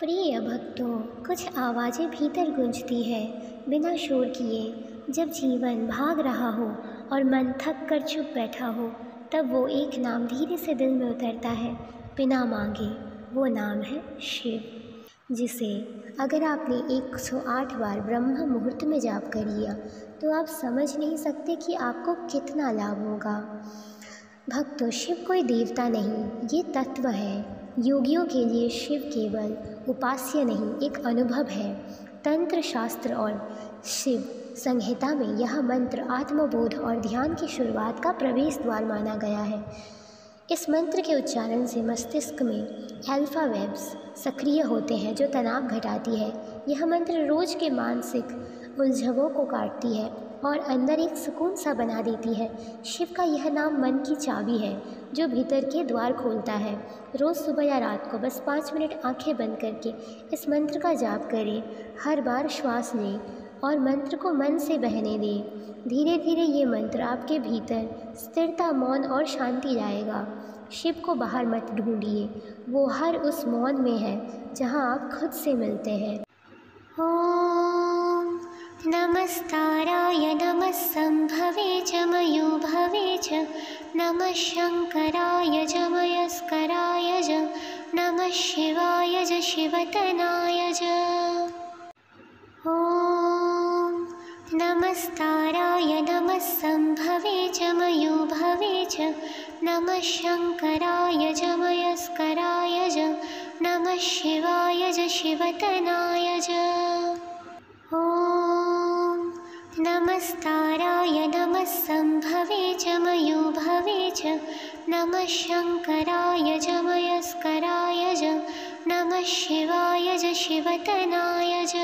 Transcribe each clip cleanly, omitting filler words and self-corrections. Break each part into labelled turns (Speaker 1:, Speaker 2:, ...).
Speaker 1: प्रिय भक्तों, कुछ आवाज़ें भीतर गूंजती है बिना शोर किए। जब जीवन भाग रहा हो और मन थक कर चुप बैठा हो, तब वो एक नाम धीरे से दिल में उतरता है बिना मांगे। वो नाम है शिव, जिसे अगर आपने 108 बार ब्रह्म मुहूर्त में जाप कर लिया तो आप समझ नहीं सकते कि आपको कितना लाभ होगा। भक्तों, शिव कोई देवता नहीं, ये तत्व है। योगियों के लिए शिव केवल उपास्य नहीं, एक अनुभव है। तंत्र शास्त्र और शिव संहिता में यह मंत्र आत्मबोध और ध्यान की शुरुआत का प्रवेश द्वार माना गया है। इस मंत्र के उच्चारण से मस्तिष्क में अल्फा वेव्स सक्रिय होते हैं जो तनाव घटाती है। यह मंत्र रोज के मानसिक उलझनों को काटती है और अंदर एक सुकून सा बना देती है। शिव का यह नाम मन की चाबी है जो भीतर के द्वार खोलता है। रोज़ सुबह या रात को बस 5 मिनट आंखें बंद करके इस मंत्र का जाप करें। हर बार श्वास लें और मंत्र को मन से बहने दें। धीरे धीरे ये मंत्र आपके भीतर स्थिरता, मौन और शांति लाएगा। शिव को बाहर मत ढूंढिए, वो हर उस मौन में है जहाँ आप खुद से मिलते हैं। ओम नमस्ताराय नमः संभवे च मयूभवे च नमः शंकराय च मयस्कराय च नमः शिवाय च शिवतनाय च। ओम नमस्ताराय नमः संभवे च मयूभवे च नमः शंकराय च मयस्कराय च नमः शिवाय च शिवतनाय च। ओम नमस्ताराय नमः संभवे च मयूभवे च नमः शंकराय च मयस्कराय च नमः शिवाय च शिवतनाय च।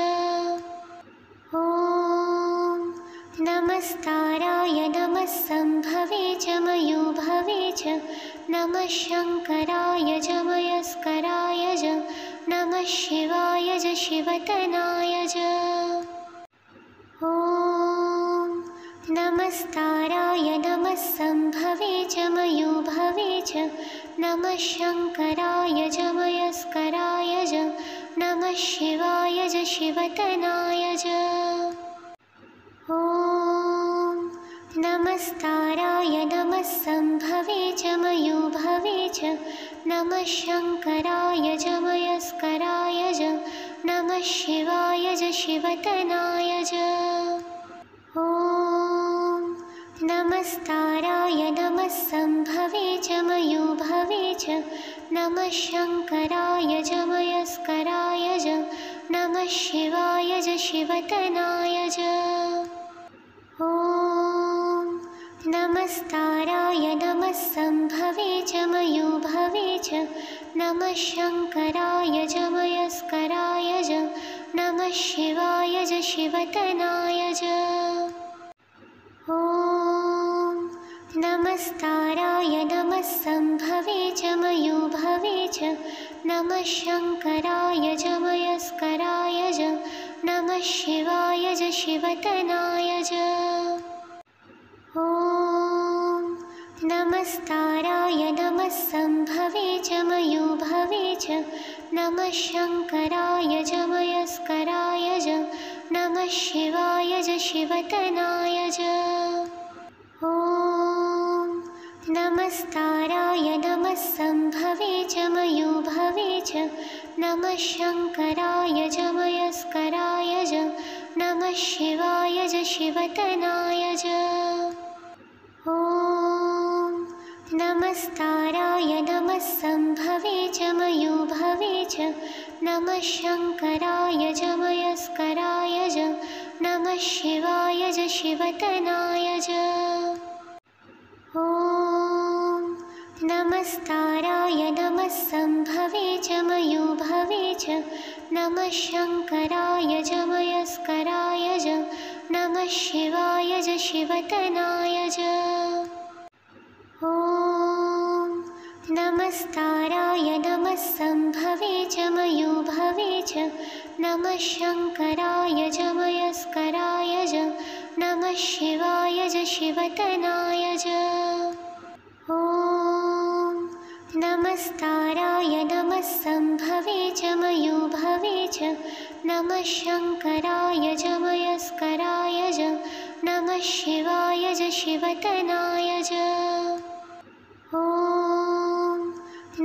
Speaker 1: ओम नमस्ताराय नमः संभवे च मयूभवे च नमः शंकराय च मयस्कराय च नमः शिवाय च शिवतनाय च। ओम नमस्ताराय नमः संभवे च मयूभवे च नमः शंकराय च मयस्कराय च नमः शिवाय च शिवतनाय च। ओम नमस्ताराय नमः संभवे च मयूभवे च नमः शंकराय च मयस्कराय च नमः शिवाय च शिवतनाय च। ओम नमस्ताराय नमः संभवे च मयूभवे च नमः शंकराय च मयस्कराय च नमः शिवाय च शिवतनाय च। ओम नमस्ताराय नमः संभवे च मयूभवे च नमः शंकराय च मयस्कराय च नमः शिवाय च शिवतनाय च। ओम नमस्ताराय नमः संभवे च मयूभवे च नमः शंकराय च मयस्कराय च नमः शिवाय च शिवतनाय च। ओम नमस्ताराय नमः संभवे च मयूभवे च नमः शंकराय च मयस्कराय च नमः शिवाय च शिवतनाय च। ओम नमस्ताराय नमः संभवे च मयूभवे च नमः शंकराय च मयस्कराय च नमः शिवाय च शिवतनाय च। ओम नमस्ताराय नमः संभवे च मयूभवे च नमः शंकराय च मयस्कराय च नमः शिवाय च शिवतनाय च। ओम नमस्ताराय नमः संभवे च मयूभवे च नमः शंकराय च मयस्कराय च नमः शिवाय च शिवतनाय च। ओम नमस्ताराय नमः संभवे च मयूभवे च नमः शंकराय च मयस्कराय च नमः शिवाय च शिवतनाय च। ओम नमस्ताराय नमः संभवे च मयूभवे नमः शङ्कराय च मयस्कराय च नमः शिवाय च शिवतनाय च। ॐ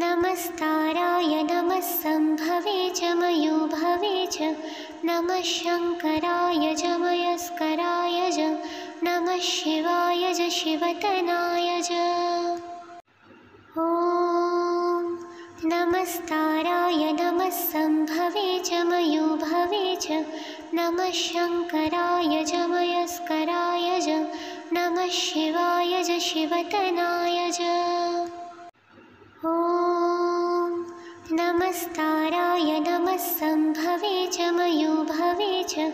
Speaker 1: नमस्ताराय नमः सम्भवे च मयोभवे च नमः शङ्कराय च मयस्कराय च नमः शिवाय च शिवतनाय च। ॐ नमस्ताराय नमः सम्भवे च मयोभवे च नमः शङ्कराय च मयस्कराय च नमः शिवाय च शिवतनाय च। ॐ नमस्ताराय नमः सम्भवे च मयोभवे च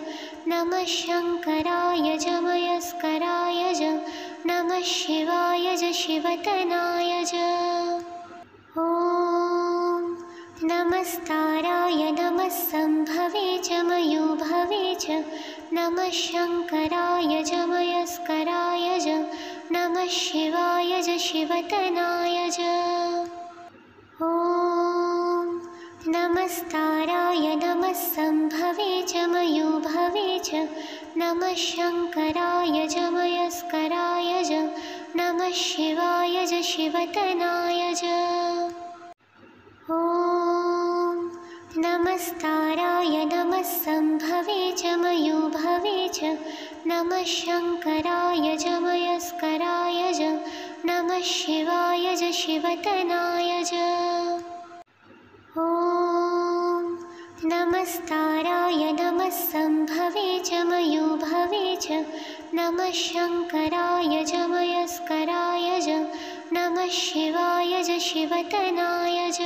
Speaker 1: नमः शङ्कराय च मयस्कराय च नमः शिवाय च शिवतनाय च। ॐ नमस्ताराय नमः सम्भवे च मयोभवे च नमः शङ्कराय च मयस्कराय च नमः शिवाय च शिवतनाय च। ॐ नमस्ताराय नमः सम्भवे च मयोभवे च नमः शङ्कराय च मयस्कराय च नमः शिवाय च शिवतनाय च। ॐ नमस्ताराय नमः सम्भवे च मयोभवे च नमः शङ्कराय च मयस्कराय च नमः शिवाय च शिवतनाय च। ॐ नमस्ताराय नमः सम्भवे च मयोभवे च नमः शङ्कराय च मयस्कराय च नमः शिवाय च शिवतनाय च।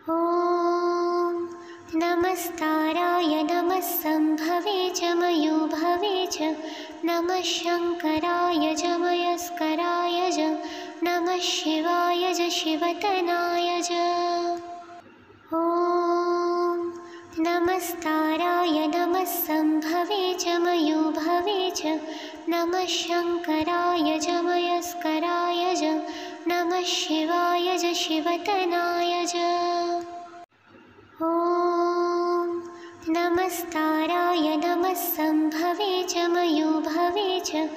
Speaker 1: ॐ नमस्ताराय नमः सम्भवे च मयोभवे च नमः शङ्कराय च मयस्कराय च नमः शिवाय च शिवतनाय च। ॐ नमस्ताराय नमः सम्भवे च मयोभवे च नमः शङ्कराय च मयस्कराय च नमः शिवाय च शिवतनाय च। ॐ नमस्ताराय नमः सम्भवे च मयोभवे च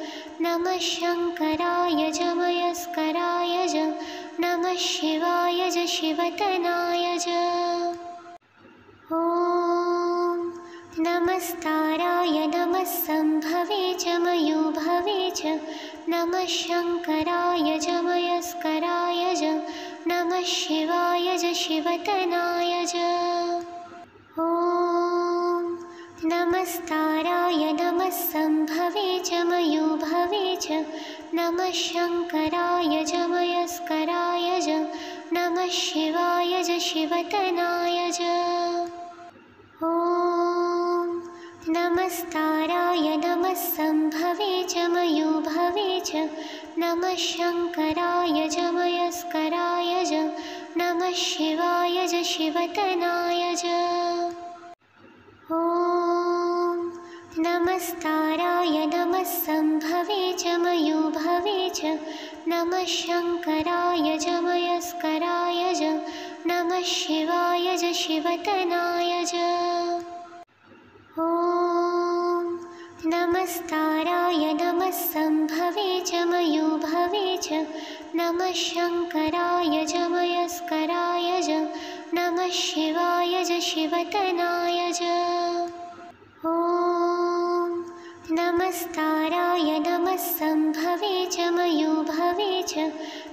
Speaker 1: नमः शङ्कराय च मयस्कराय च नमः शिवाय च शिवतनाय च। ॐ नमस्ताराय नमः सम्भवे च मयोभवे च नमः शङ्कराय च मयस्कराय च नमः शिवाय च शिवतनाय च। ॐ नमस्ताराय नमः सम्भवे च मयोभवे च नमः शङ्कराय च मयस्कराय च नमः शिवाय च शिवतनाय च। ॐ नमस्ताराय नमः सम्भवे च मयोभवे च नमः शङ्कराय च मयस्कराय च नमः शिवाय च शिवतनाय च। ॐ नमस्ताराय नमः सम्भवे च मयोभवे च नमः शङ्कराय च मयस्कराय च नमः शिवाय च शिवतनाय च। ॐ नमस्ताराय नमः सम्भवे च मयोभवे च नमः शङ्कराय च मयस्कराय च नमः शिवाय च शिवतनाय च। ॐ नमस्ताराय नमः सम्भवे च मयोभवे च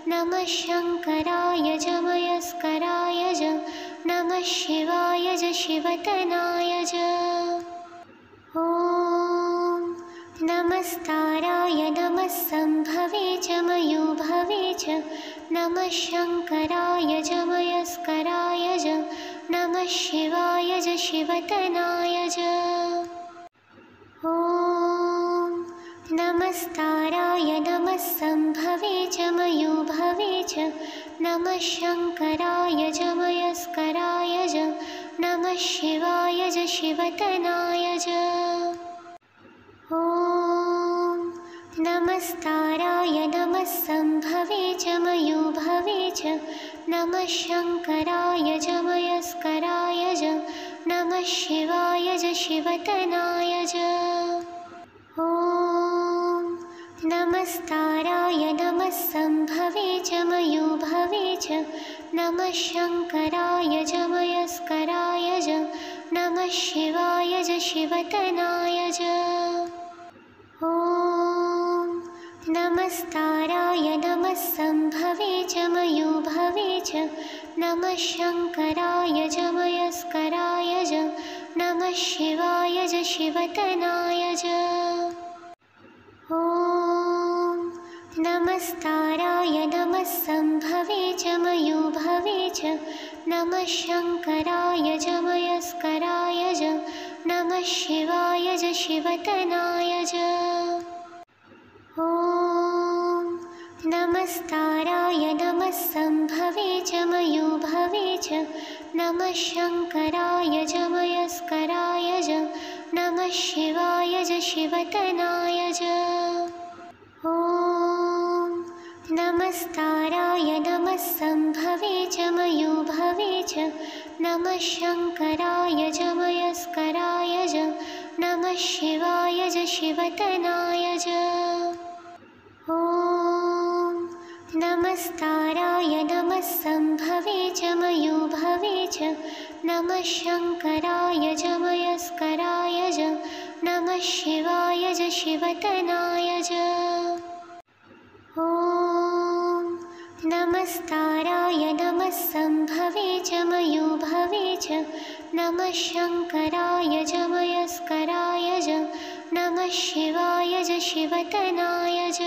Speaker 1: नमः शङ्कराय च मयस्कराय च नमः शिवाय च शिवतनाय च। ॐ नमस्ताराय नमः सम्भवे च मयोभवे च नमः शङ्कराय च मयस्कराय च नमः शिवाय च शिवतनाय च। ॐ नमस्ताराय नमः सम्भवे च मयोभवे च नमः शङ्कराय च मयस्कराय च नमः शिवाय च शिवतनाय च। ॐ नमस्ताराय नमः सम्भवे च मयोभवे च नमः शङ्कराय च मयस्कराय च नमः नमः शिवाय ज शिवतनाय ज। ॐ नमस्ताराय नमः सम्भवे च मयूभवे च। नमः शङ्कराय च मयस्कराय च। नमः शिवाय च शिवतनाय च। ॐ नमस्ताराय नमः सम्भवे च मयूभवे च। नमः शङ्कराय च मयस्कराय च। नमः शिवाय च शिवतनाय च। ॐ नमस्ताराय नमः सम्भवे च मयूभवे च। नमः शङ्कराय च मयस्कराय च। नमः शिवाय च शिवतनाय च। ॐ नमस्ताराय नमः सम्भवे च मयूभवे च। नमः शङ्कराय च मयस्कराय च। नमः शिवाय च शिवतनाय च। ॐ नमस्ताराय नमः सम्भवे च मयूभवे च। नमः शङ्कराय च मयस्कराय च। नमः शिवाय च शिवतनाय च। ॐ नमस्ताराय नमः सम्भवे च मयूभवे च। नमः शङ्कराय च मयस्कराय च। नमः शिवाय च शिवतनाय च। ॐ नमस्ताराय नमः सम्भवे च मयूभवे च। नमः शङ्कराय च मयस्कराय च। नमः शिवाय च शिवतनाय च।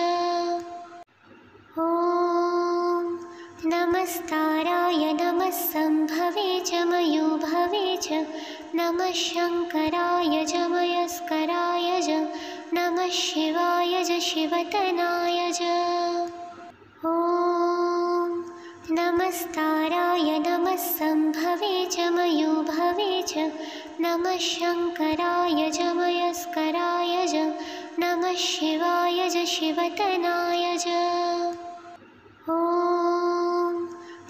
Speaker 1: ॐ नमस्ताराय नमः सम्भवे च मयूभवे च। नमः शङ्कराय च मयस्कराय च। नमः शिवाय च शिवतनाय च। ॐ नमस्ताराय नमः सम्भवे च मयूभवे च। नमः शङ्कराय च मयस्कराय च। नमः शिवाय च शिवतनाय च। ॐ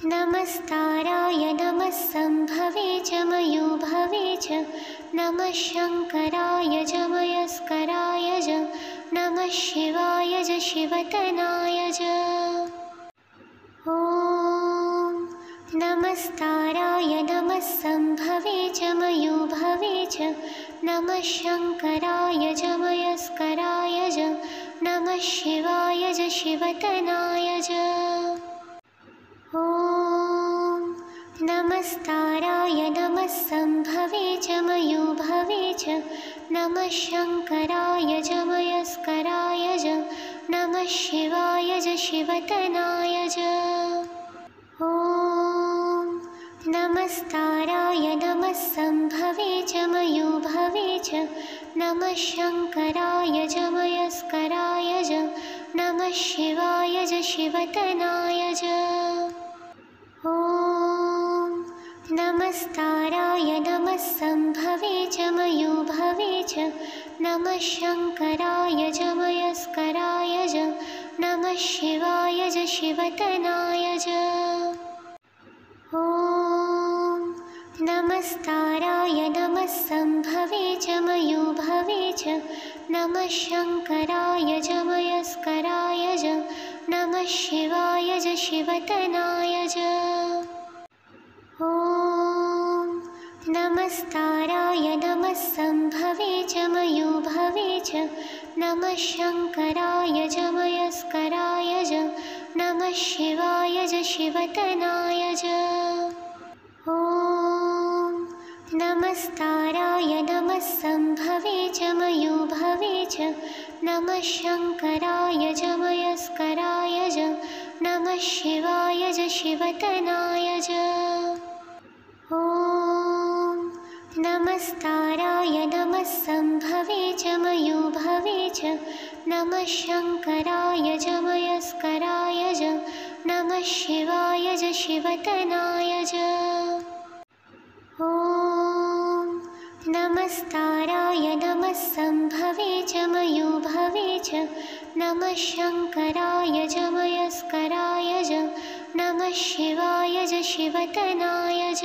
Speaker 1: नमस्ताराय नमः सम्भवे च मयूभवे च। नमः शङ्कराय च मयस्कराय च। नमः शिवाय च शिवतनाय च। ॐ नमस्ताराय नमः सम्भवे च मयूभवे च। नमः शङ्कराय च मयस्कराय च। नमः शिवाय च शिवतनाय च। ॐ नमस्ताराय नमः सम्भवे च मयूभवे च। नमः शङ्कराय च मयस्कराय च। नमः शिवाय च शिवतनाय च। ॐ नमस्ताराय नमः सम्भवे च मयूभवे च। नमः शङ्कराय च मयस्कराय च। नमः शिवाय च शिवतनाय च। ॐ नमस्ताराय नमः सम्भवे च मयूभवे च। नमः शङ्कराय च मयस्कराय च। नमः शिवाय च शिवतनाय च। ॐ नमस्ताराय नमः सम्भवे च मयूभवे च। नमः शङ्कराय च मयस्कराय च। नमः शिवाय च शिवतनाय च। ॐ नमस्ताराय नमः सम्भवे च मयूभवे च। नमः शङ्कराय च मयस्कराय च। नमः शिवाय च शिवतनाय च। ॐ नमस्ताराय नमः सम्भवे च मयूभवे च। नमः शङ्कराय च मयस्कराय च। नमः शिवाय च शिवतनाय च। ॐ नमस्ताराय नमः सम्भवे च मयूभवे च। नमः शङ्कराय च मयस्कराय च। नमः शिवाय च शिवतनाय च। ॐ नमस्ताराय नमः सम्भवे च मयूभवे च। नमः शङ्कराय च मयस्कराय च। नमः शिवाय च शिवतनाय च।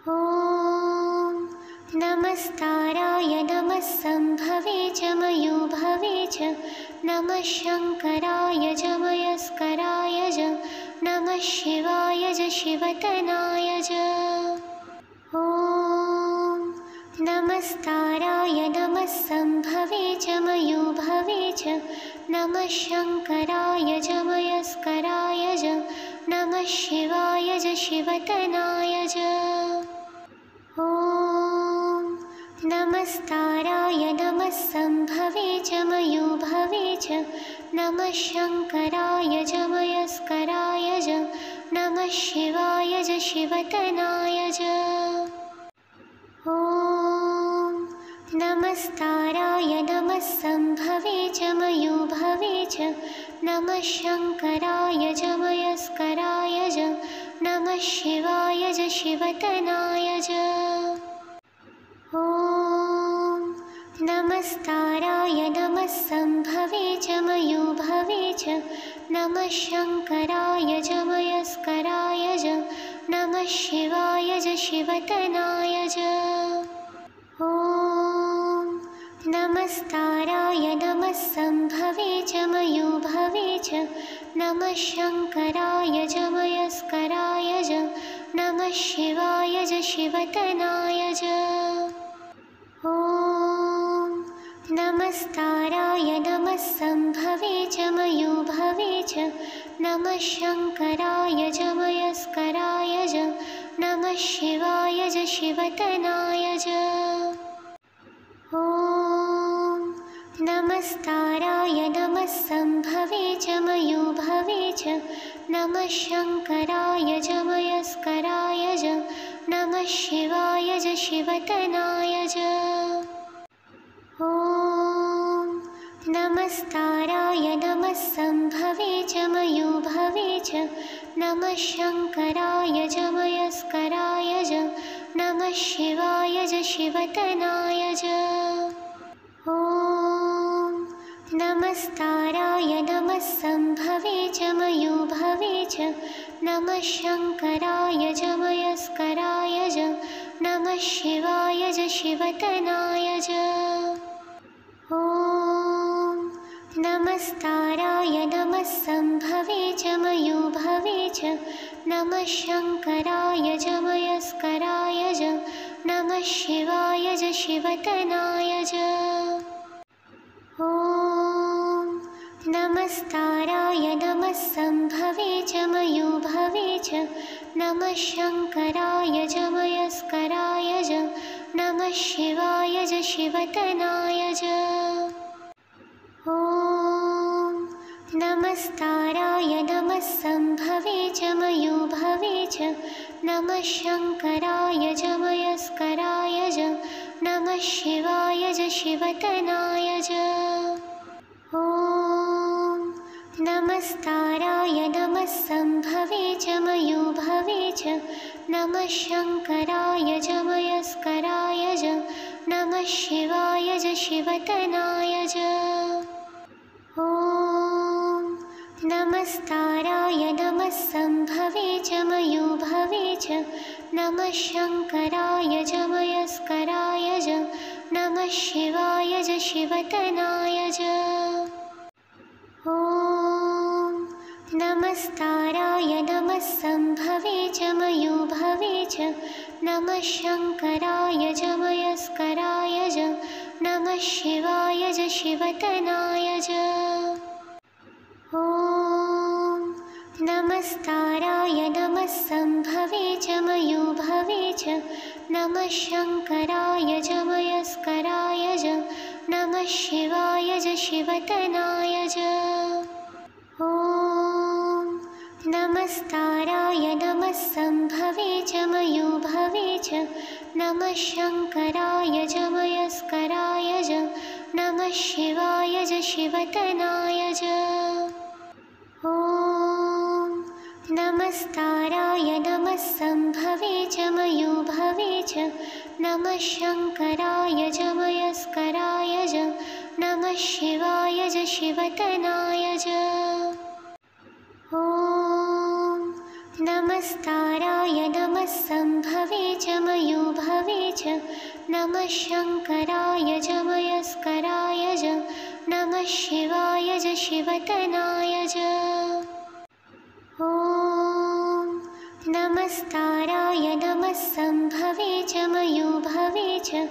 Speaker 1: ॐ नमस्ताराय नमः संभवे च मयूभवे च नमः शङ्कराय च मयस्कराय च नमः शिवाय च शिवतनाय च। ॐ नमस्ताराय नमः संभवे च मयूभवे च नमः शङ्कराय च मयस्कराय च नमः शिवाय च शिवतनाय च। ॐ नमस्ताराय नमः संभवे च मयूभवे च नमः शङ्कराय च मयस्कराय च नमः शिवाय च शिवतनाय च। ॐ नमस्ताराय नमः संभवे च मयूभवे च नमः शङ्कराय च मयस्कराय च नमः शिवाय च शिवतनाय च। ॐ नमस्ताराय नमः संभवे च मयूभवे च नमः शङ्कराय च मयस्कराय च नमः शिवाय च शिवतनाय च। ॐ नमस्ताराय नमः संभवे च मयूभवे च नमः शङ्कराय च मयस्कराय च नमः शिवाय च शिवतनाय च। ॐ नमस्ताराय नमः संभवे च मयूभवे च नमः शङ्कराय च मयस्कराय च नमः शिवाय च शिवतनाय च। ॐ नमस्ताराय नमः संभवे च मयूभवे च नमः शङ्कराय च मयस्कराय च नमः शिवाय च शिवतनाय च। ॐ नमस्ताराय नमः संभवे च मयूभवे च नमः शङ्कराय च मयस्कराय च नमः शिवाय च शिवतनाय च। ॐ नमस्ताराय नमः संभवे च मयूभवे च नमः शङ्कराय च मयस्कराय च नमः शिवाय च शिवतनाय च। ॐ नमस्ताराय नमः संभवे च मयूभवे च नमः शङ्कराय च मयस्कराय च नमः शिवाय च शिवतनाय च। ॐ नमस्ताराय नमः संभवे च मयूभवे च नमः शङ्कराय च मयस्कराय च नमः शिवाय च शिवतनाय च। ॐ नमस्ताराय नमः संभवे च मयूभवे च नमः शङ्कराय च मयस्कराय च नमः शिवाय च शिवतनाय च। ॐ नमस्ताराय नमः संभवे च मयूभवे च नमः शङ्कराय च मयस्कराय च नमः शिवाय च शिवतनाय च। ॐ नमस्ताराय नमः संभवे च मयूभवे च नमः शङ्कराय च मयस्कराय च नमः शिवाय च शिवतनाय च। ॐ नमस्ताराय नमः संभवे च मयूभवे च नमः शङ्कराय च मयस्कराय च नमः शिवाय च शिवतनाय च। ॐ नमस्ताराय नमः संभवे च मयूभवे च नमः शङ्कराय च मयस्कराय च नमः शिवाय च शिवतनाय च। ॐ नमस्ताराय नमः संभवे च मयूभवे च नमः शङ्कराय च मयस्कराय च नमः शिवाय च शिवतनाय च। ॐ नमस्ताराय नमः संभवे च मयूभवे च नमः शङ्कराय च मयस्कराय च नमः शिवाय च शिवतनाय च। ॐ नमस्ताराय नमः संभवे च मयूभवे च च नमः शङ्कराय च मयस्कराय च नमः शिवाय च शिवतनाय च ॐ नमस्ताराय नमः सम्भवे च मयोभवे च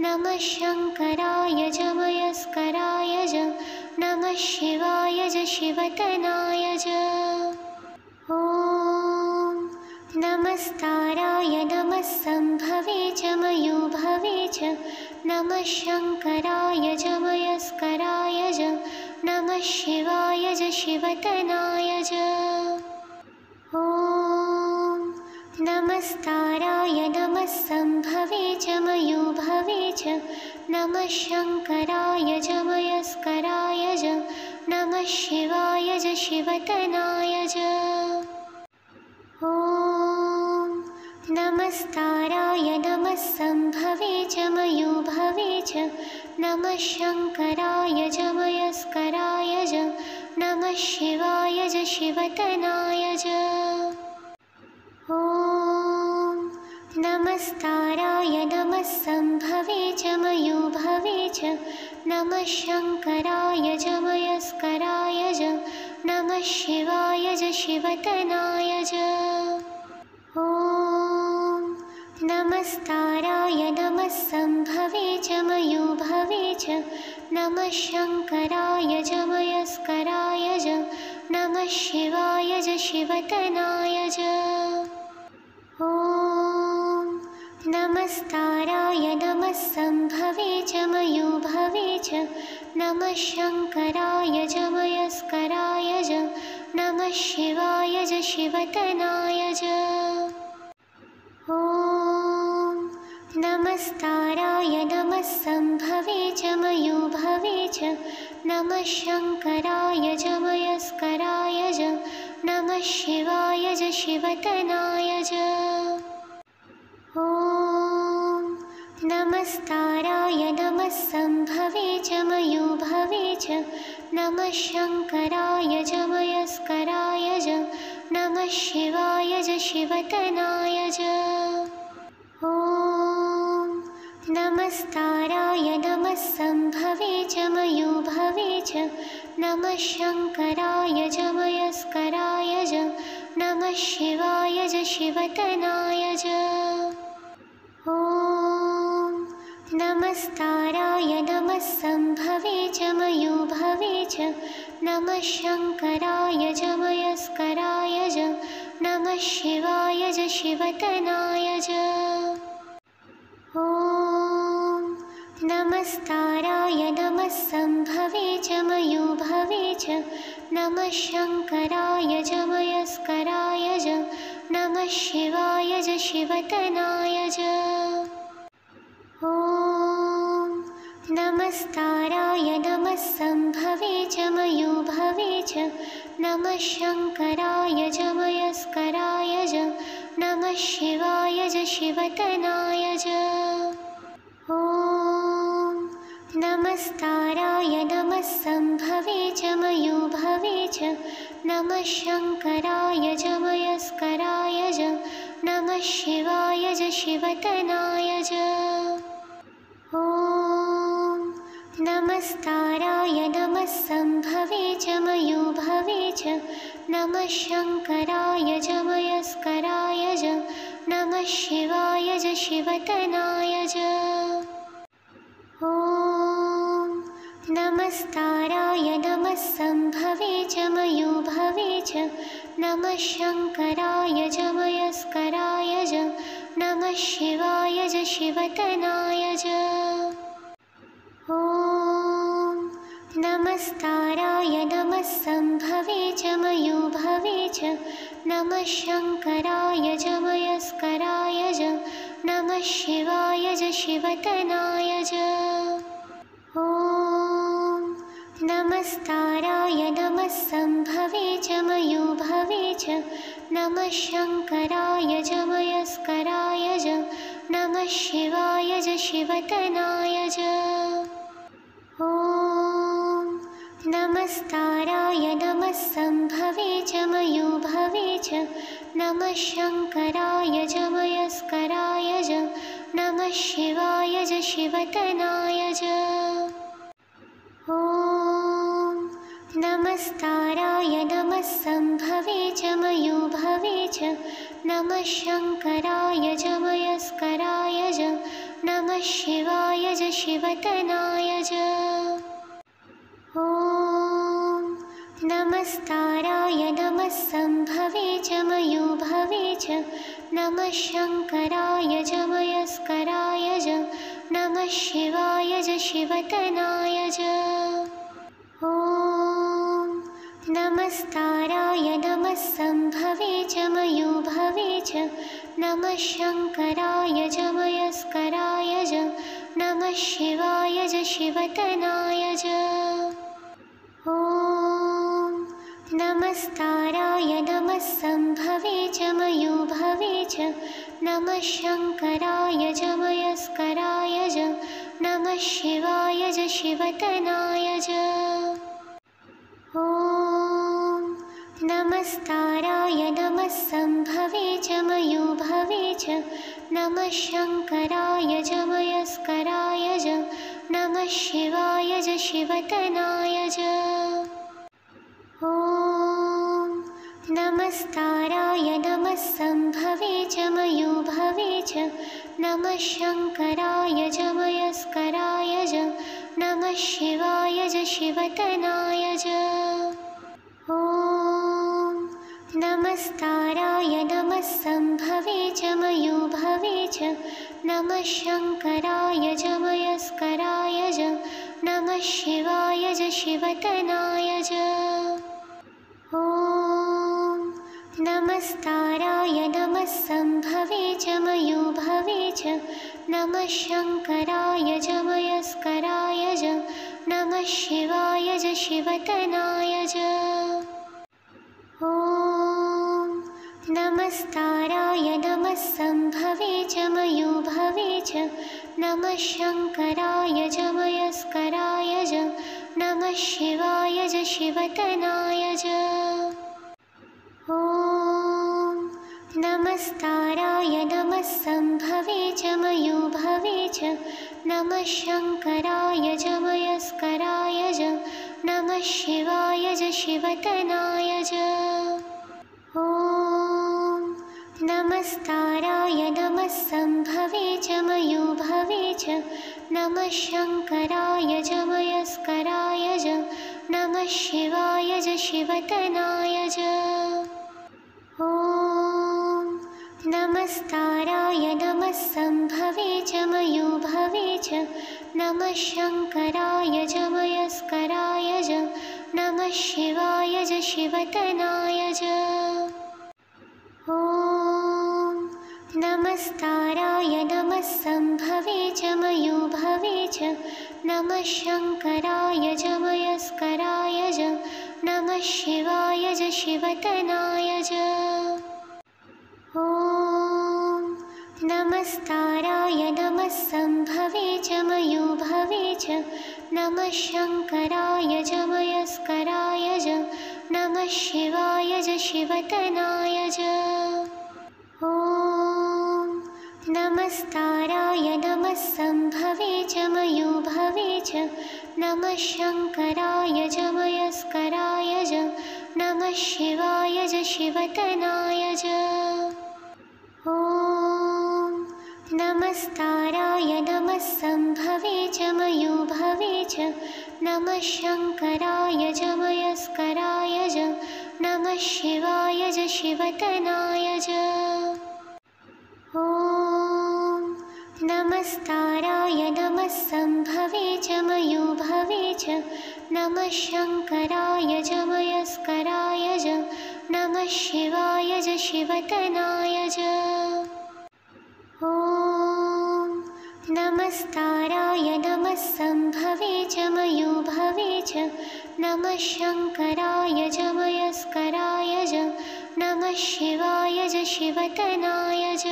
Speaker 1: नमः शङ्कराय च मयस्कराय च नमः शिवाय च शिवतनाय च ॐ नमस्ताराय नमः सम्भवे च मयोभवे च नमः शङ्कराय च मयस्कराय च नमः शिवाय च शिवतनाय च ॐ नमस्ताराय नमः सम्भवे च मयोभवे च नमः शङ्कराय च मयस्कराय च नमः शिवाय च शिवतनाय च ॐ नमस्ताराय नमः सम्भवे च मयोभवे च नमः शङ्कराय च मयस्कराय च नमः शिवाय च शिवतनाय च ॐ नमस्ताराय नमः सम्भवे च मयोभवे च नमः शङ्कराय च मयस्कराय च नमः शिवाय च शिवतनाय च ॐ नमस्ताराय नमः सम्भवे च मयोभवे च नमः शङ्कराय च मयस्कराय च नमः शिवाय च शिवतनाय च ॐ नमस्ताराय नमः सम्भवे च मयोभवे च नमः शङ्कराय च मयस्कराय च नमः शिवाय च शिवतनाय च ॐ नमस्ताराय नमः सम्भवे च मयोभवे च नमः शङ्कराय च मयस्कराय च नमः शिवाय च शिवतनाय च ॐ नमस्ताराय नमः सम्भवे च मयोभवे च नमः शङ्कराय च मयस्कराय च नमः शिवाय च शिवतनाय च ॐ नमस्ताराय नमः सम्भवे च मयोभवे च नमः शङ्कराय च मयस्कराय च नमः शिवाय च शिवतनाय च ॐ नमस्ताराय नमः सम्भवे च मयोभवे च नमः शङ्कराय च मयस्कराय च नमः शिवाय च शिवतनाय च ॐ नमस्ताराय नमः सम्भवे च मयोभवे च नमः शङ्कराय च मयस्कराय च नमः शिवाय च शिवतनाय च ॐ नमस्ताराय नमः सम्भवे च मयोभवे च नमः शङ्कराय च मयस्कराय च नमः शिवाय च शिवतनाय च ॐ नमस्ताराय नमः सम्भवे च मयोभवे च नमः शङ्कराय च मयस्कराय च नमः शिवाय च शिवतनाय च ॐ नमस्ताराय नमः सम्भवे च मयोभवे च नमः शङ्कराय च मयस्कराय च नमः शिवाय च शिवतनाय च ॐ नमस्ताराय नमः सम्भवे च मयोभवे च नमः शङ्कराय च मयस्कराय च नमः शिवाय च शिवतनाय च ॐ नमस्ताराय नमः सम्भवे च मयोभवे च नमः शङ्कराय च मयस्कराय च नमः शिवाय च शिवतनाय च ॐ नमस्ताराय नमः सम्भवे च मयोभवे च नमः शङ्कराय च मयस्कराय च नमः शिवाय च शिवतनाय च ॐ नमस्ताराय नमः सम्भवे च मयोभवे च नमः शङ्कराय च मयस्कराय च नमः शिवाय ज शिवतनाय ज। ॐ नमस्ताराय नमः संभवे च मयूभवे च, नमः शङ्कराय च मयस्कराय च, नमः शिवाय च शिवतनाय च। ॐ नमस्ताराय नमः संभवे च मयूभवे च, नमः शङ्कराय च मयस्कराय च, नमः शिवाय च शिवतनाय च। ॐ नमस्ताराय नमः संभवे च मयूभवे च, नमः शङ्कराय च मयस्कराय च, नमः शिवाय च शिवतनाय च। ॐ नमस्ताराय नमः संभवे च मयूभवे च, नमः शङ्कराय च मयस्कराय च, नमः शिवाय च शिवतनाय च। ॐ नमस्ताराय नमः संभवे च मयूभवे च, नमः शङ्कराय च मयस्कराय च, नमः शिवाय च शिवतनाय च। ॐ नमस्ताराय नमः संभवे च मयूभवे च, नमः शङ्कराय च मयस्कराय च, नमः शिवाय च शिवतनाय च। ॐ नमस्ताराय नमः संभवे च मयूभवे च, नमः शङ्कराय च मयस्कराय च, नमः शिवाय च शिवतनाय च। ॐ नमस्ताराय नमः संभवे च मयूभवे च, नमः शङ्कराय च मयस्कराय च, नमः शिवाय च शिवतनाय च। ॐ नमस्ताराय नमः संभवे च मयूभवे च, नमः शङ्कराय च मयस्कराय च, नमः शिवाय च शिवतनाय च। ॐ नमस्ताराय नमः संभवे च मयूभवे च, नमः शङ्कराय च मयस्कराय च, नमः शिवाय च शिवतनाय च। ॐ नमस्ताराय नमः संभवे च मयूभवे च, नमः शङ्कराय च मयस्कराय च, नमः शिवाय च शिवतनाय च। ॐ नमस्ताराय नमः संभवे च मयूभवे च, नमः शङ्कराय च मयस्कराय च, नमः शिवाय च शिवतनाय च। ॐ नमस्ताराय नमः संभवे च मयूभवे च, नमः शङ्कराय च मयस्कराय च, नमः शिवाय च शिवतनाय च। ॐ नमस्ताराय नमः संभवे च मयूभवे च, नमः शङ्कराय च मयस्कराय च, नमः शिवाय च शिवतनाय च। ॐ नमस्ताराय नमः संभवे च मयूभवे च, नमः शङ्कराय च मयस्कराय च, नमः शिवाय च शिवतनाय च। ॐ नमस्ताराय नमः संभवे च मयूभवे च, नमः शङ्कराय च मयस्कराय च, नमः शिवाय च शिवतनाय च। ॐ नमस्ताराय नमः संभवे च मयूभवे च, नमः शङ्कराय च मयस्कराय च, नमः शिवाय च शिवतनाय च। ॐ नमस्ताराय नमः संभवे च मयूभवे च, नमः शङ्कराय च मयस्कराय च, नमः शिवाय च शिवतनाय च।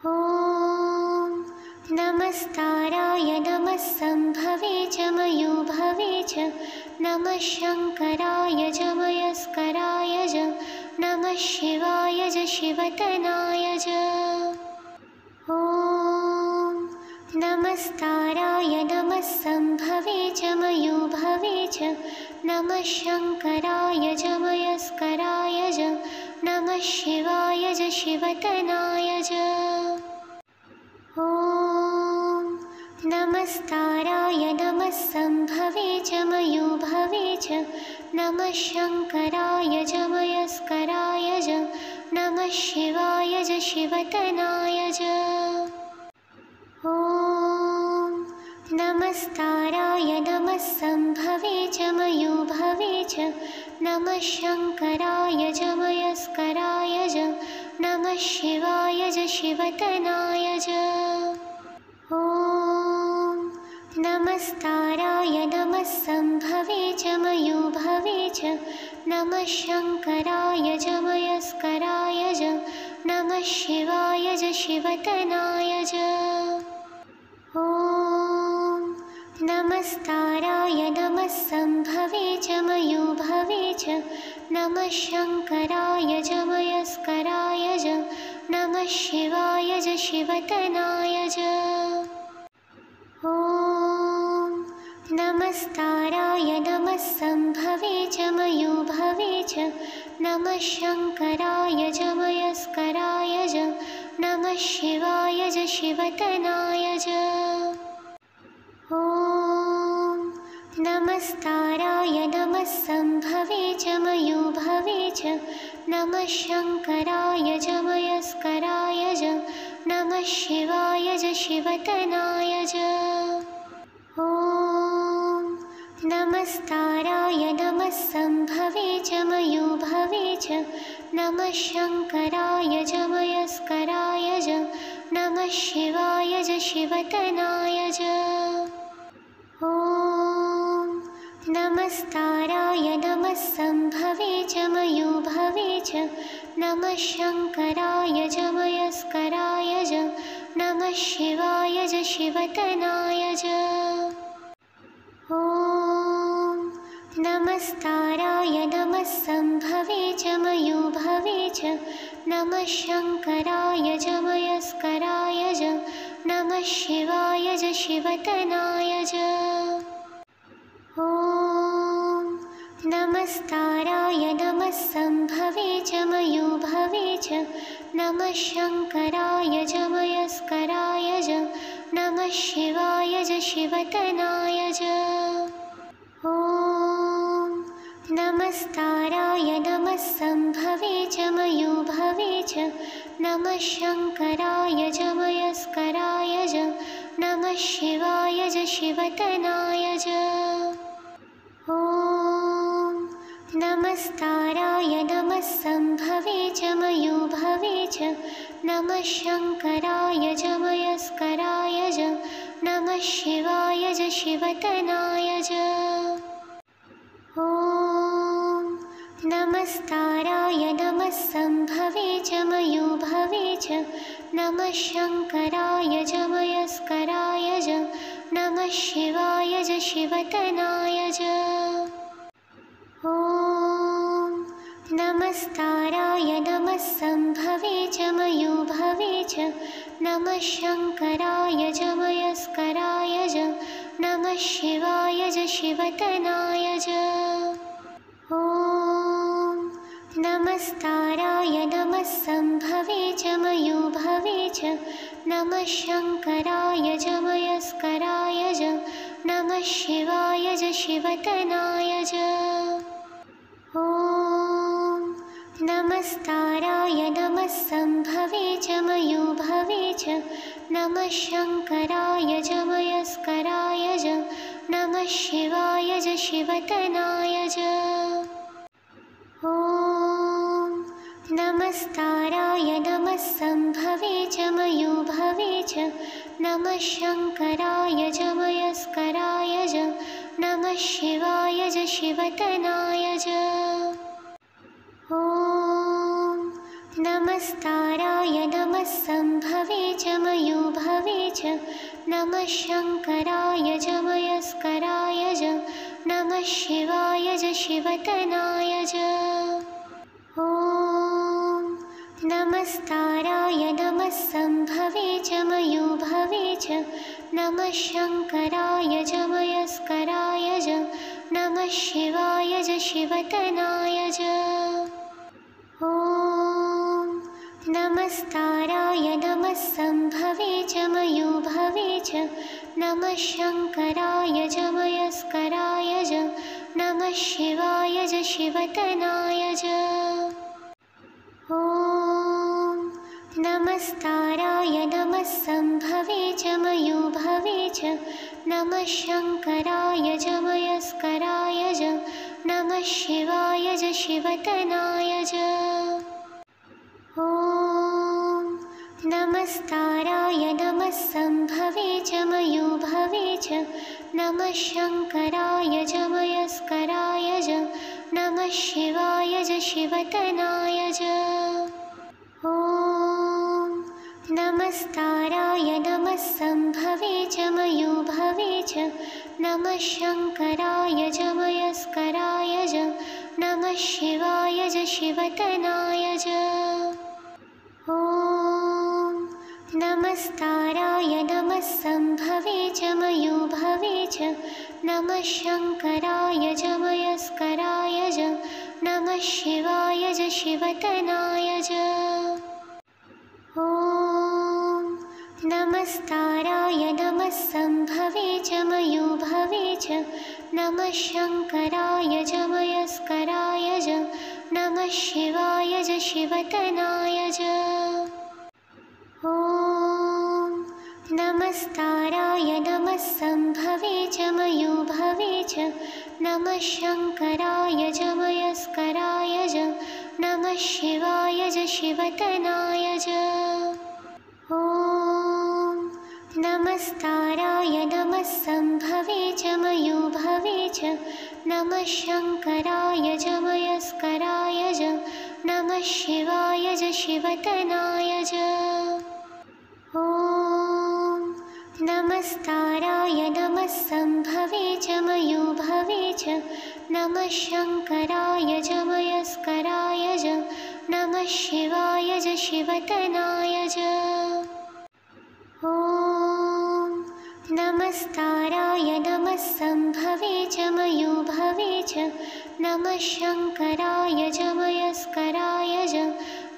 Speaker 1: ॐ नमस्ताराय नमः संभवे च मयूभवे च, नमः शङ्कराय च मयस्कराय च, नमः शिवाय च शिवतनाय च। ॐ नमस्ताराय नमः संभवे च मयूभवे च नमः शङ्कराय च मयस्कराय च नमः शिवाय च शिवतनाय च। ॐ नमस्ताराय नमः संभवे च मयूभवे च नमः शङ्कराय च मयस्कराय च नमः शिवाय च शिवतनाय च। ॐ नमस्ताराय नमः संभवे च मयूभवे च नमः शङ्कराय च मयस्कराय च नमः शिवाय च शिवतनाय च। ॐ नमस्ताराय नमः संभवे च मयूभवे च नमः शङ्कराय च मयस्कराय च नमः शिवाय च शिवतनाय च। ॐ नमस्ताराय नमः संभवे च मयूभवे च नमः शङ्कराय च मयस्कराय च नमः शिवाय च शिवतनाय च। ॐ नमस्ताराय नमः संभवे च मयूभवे च नमः शङ्कराय च मयस्कराय च नमः शिवाय च शिवतनाय च। ॐ नमस्ताराय नमः संभवे च मयूभवे च नमः शङ्कराय च मयस्कराय च नमः शिवाय च शिवतनाय च। ॐ नमस्ताराय नमः संभवे च मयूभवे च नमः शङ्कराय च मयस्कराय च नमः शिवाय च शिवतनाय च। ॐ नमस्ताराय नमः संभवे च मयूभवे च नमः शङ्कराय च मयस्कराय च नमः शिवाय च शिवतनाय च। ॐ नमस्ताराय नमः संभवे च मयूभवे च नमः शङ्कराय च मयस्कराय च नमः शिवाय च शिवतनाय च। ॐ नमस्ताराय नमः संभवे च मयूभवे च नमः शङ्कराय च मयस्कराय च नमः शिवाय च शिवतनाय च। ॐ नमस्ताराय नमः संभवे च मयूभवे च नमः शङ्कराय च मयस्कराय च नमः शिवाय च शिवतनाय च। ॐ नमस्ताराय नमः संभवे च मयूभवे च नमः शङ्कराय च मयस्कराय च नमः शिवाय च शिवतनाय च। ॐ नमस्ताराय नमः संभवे च मयूभवे च नमः शङ्कराय च मयस्कराय च नमः शिवाय च शिवतनाय च। ॐ नमस्ताराय नमः संभवे च मयूभवे च नमः शङ्कराय च मयस्कराय च नमः शिवाय च शिवतनाय च। ॐ नमस्ताराय नमः संभवे च मयूभवे च नमः शङ्कराय च मयस्कराय च नमः शिवाय च शिवतनाय च। ॐ नमस्ताराय नमः संभवे च मयूभवे च नमः शङ्कराय च मयस्कराय च नमः शिवाय च शिवतनाय च। ॐ नमस्ताराय नमः संभवे च मयूभवे च नमः शङ्कराय च मयस्कराय च नमः शिवाय च शिवतनाय च। ॐ नमस्ताराय नमः संभवे च मयूभवे च नमः शङ्कराय च मयस्कराय च नमः शिवाय च शिवतनाय च। ॐ नमस्ताराय नमः संभवे च मयूभवे च नमः शङ्कराय च मयस्कराय च नमः शिवाय च शिवतनाय च। ॐ नमस्ताराय नमः सम्भवे च मयोभवे च नमः शङ्कराय च मयस्कराय च नमः शिवाय च शिवतनाय च। ॐ नमस्ताराय नमः सम्भवे च मयोभवे च नमः शङ्कराय च मयस्कराय च नमः शिवाय च शिवतनाय च। ॐ नमस्ताराय नमः सम्भवे च मयोभवे च नमः शङ्कराय च मयस्कराय च नमः शिवाय च शिवतनाय च। ॐ नमस्ताराय नमः सम्भवे च मयोभवे च नमः शङ्कराय च मयस्कराय च नमः शिवाय च शिवतनाय च। ॐ नमस्ताराय नमः सम्भवे च मयोभवे च नमः शङ्कराय च मयस्कराय च नमः शिवाय च शिवतनाय च। ॐ नमस्ताराय नमः सम्भवे च मयोभवे च नमः शङ्कराय च मयस्कराय च नमः शिवाय च शिवतनाय च। ॐ नमस्ताराय नमः सम्भवे च मयोभवे च नमः शङ्कराय च मयस्कराय च नमः शिवाय च शिवतनाय च। ॐ नमस्ताराय नमः सम्भवे च मयोभवे च नमः शङ्कराय च मयस्कराय च नमः शिवाय च शिवतनाय च। ॐ नमस्ताराय नमः सम्भवे च मयोभवे च नमः शङ्कराय च मयस्कराय च नमः शिवाय च शिवतनाय च। ॐ नमस्ताराय नमः सम्भवे च मयोभवे च नमः शङ्कराय च मयस्कराय च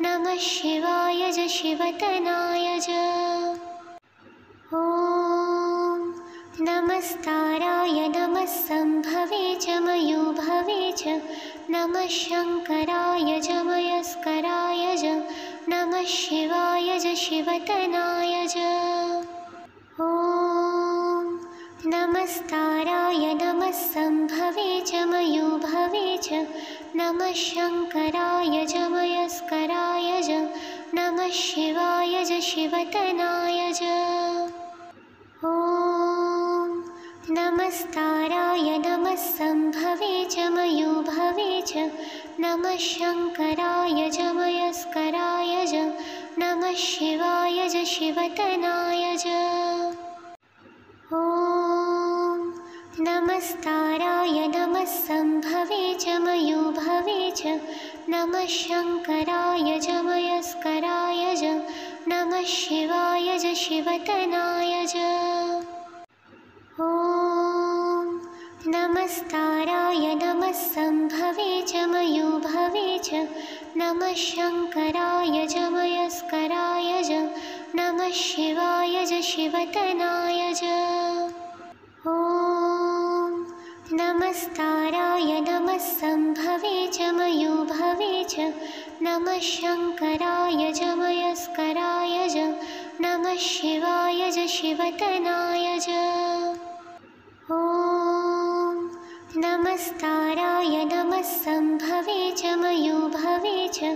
Speaker 1: नमः शिवाय च शिवतनाय च। ॐ नमस्ताराय नमः सम्भवे च मयोभवे च नमः शङ्कराय च मयस्कराय च नमः शिवाय च शिवतनाय च। ॐ नमस्ताराय नमः सम्भवे च मयोभवे च नमः शङ्कराय च मयस्कराय च नमः शिवाय च शिवतनाय च। ॐ नमस्ताराय नमः सम्भवे च मयोभवे च नमः शङ्कराय च मयस्कराय च नमः शिवाय च शिवतनाय च। ॐ नमस्ताराय नमः सम्भवे च मयोभवे च नमः शङ्कराय च मयस्कराय च नमः शिवाय च शिवतनाय च। ॐ नमस्ताराय नमः सम्भवे च मयोभवे च नमः शङ्कराय च मयस्कराय च नमः शिवाय च शिवतनाय च। ॐ नमस्ताराय नमः सम्भवे च मयोभवे च नमः शङ्कराय च मयस्कराय च नमः शिवाय च शिवतनाय च। ॐ नमस्ताराय नमः सम्भवे च मयोभवे च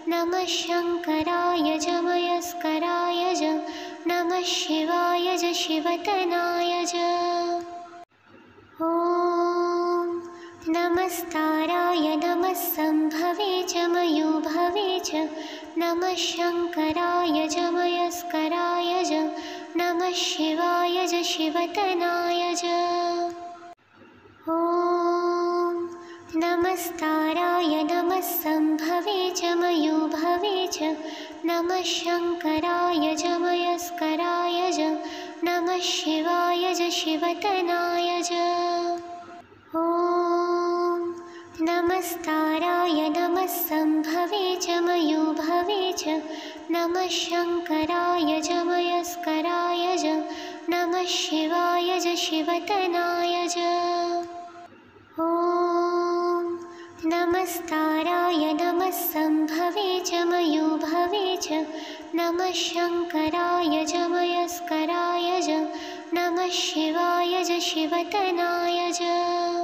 Speaker 1: नमः शङ्कराय च मयस्कराय च नमः शिवाय च शिवतनाय च। ॐ नमस्ताराय नमः सम्भवे च मयोभवे च नमः शङ्कराय च मयस्कराय च नमः शिवाय च शिवतनाय च। ॐ नमस्ताराय नमः सम्भवे च मयोभवे च नमः शङ्कराय च मयस्कराय च नमः शिवाय च शिवतनाय च। ॐ नमस्ताराय नमः संभवे च मयूभवे च नमः शङ्कराय च मयस्कराय च नमः शिवाय च शिवतनाय च। ॐ नमस्ताराय नमः संभवे च मयूभवे च नमः शङ्कराय च मयस्कराय च नमः शिवाय च शिवतनाय च।